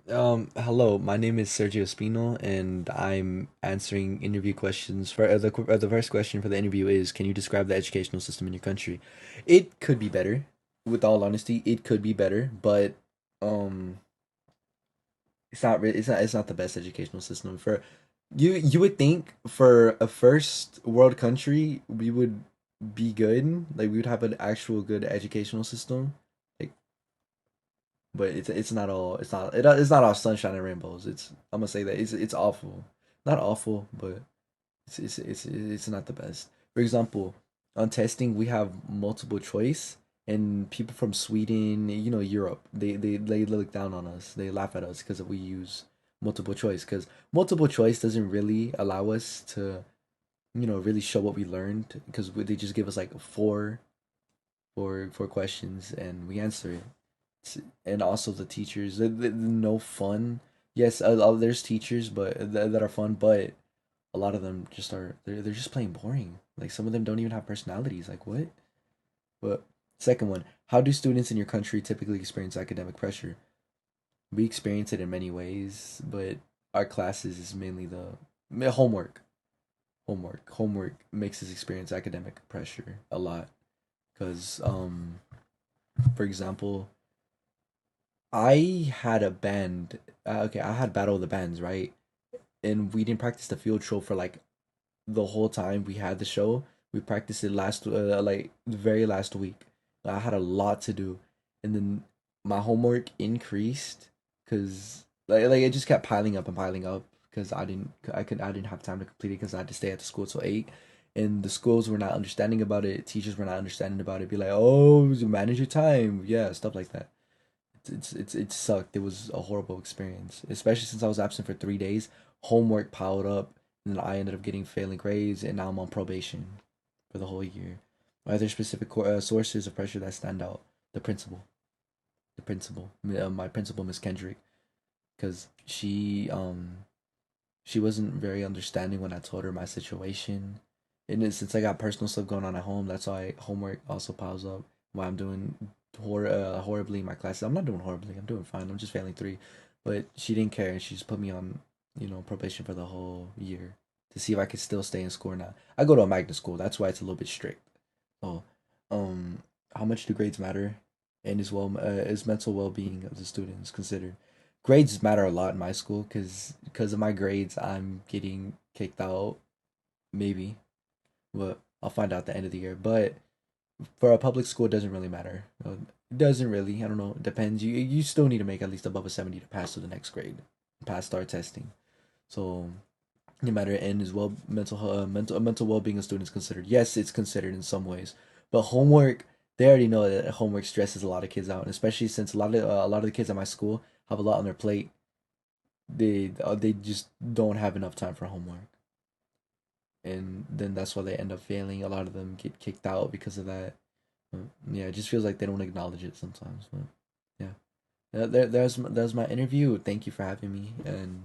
Hello, my name is Sergio Ispanol, and I'm answering interview questions. For the first question for the interview is, can you describe the educational system in your country? It could be better. With all honesty, it could be better, but um, it's not the best educational system. For you would think for a first world country we would be good, like we would have an actual good educational system, like but it's not all sunshine and rainbows. I'm gonna say that it's awful, not awful, but it's not the best. For example, on testing we have multiple choice, and people from Sweden, Europe, they look down on us. They laugh at us because we use multiple choice. Because multiple choice doesn't really allow us to really show what we learned. Because they just give us like four questions and we answer it. And also the teachers, no fun. Yes, there's teachers that are fun, but a lot of them just they're just plain boring. Like some of them don't even have personalities. Like what? But second one, how do students in your country typically experience academic pressure? We experience it in many ways, but our classes is mainly the homework. Homework makes us experience academic pressure a lot. Because for example, I had a band. Okay, I had Battle of the Bands, right? And we didn't practice the field show for like the whole time we had the show. We practiced it like the very last week. I had a lot to do, and then my homework increased because like it just kept piling up and piling up because I didn't have time to complete it because I had to stay at the school till 8. And the schools were not understanding about it. Teachers were not understanding about it. Be like, oh, manage your time, yeah, stuff like that. It sucked. It was a horrible experience, especially since I was absent for 3 days. Homework piled up, and then I ended up getting failing grades, and now I'm on probation for the whole year. Are there specific sources of pressure that stand out? The principal, my principal, Miss Kendrick, because she wasn't very understanding when I told her my situation. And since I got personal stuff going on at home, that's why homework also piles up. Why I'm doing horribly in my classes. I'm not doing horribly. I'm doing fine. I'm just failing three. But she didn't care, and she just put me on, probation for the whole year to see if I could still stay in school or not. I go to a magnet school. That's why it's a little bit strict. So, um, how much do grades matter? And is mental well being of the students considered? Grades matter a lot in my school because of my grades. I'm getting kicked out, maybe, but I'll find out at the end of the year. But for a public school, it doesn't really matter. It doesn't really. I don't know. It depends. You still need to make at least above a 70 to pass to the next grade, pass STAR testing. So no matter, and as well mental well being of students considered. Yes, it's considered in some ways, but homework, they already know that homework stresses a lot of kids out, and especially since a lot of the kids at my school have a lot on their plate. They just don't have enough time for homework, and then that's why they end up failing. A lot of them get kicked out because of that. Yeah, it just feels like they don't acknowledge it sometimes. But yeah, there's my interview. Thank you for having me, and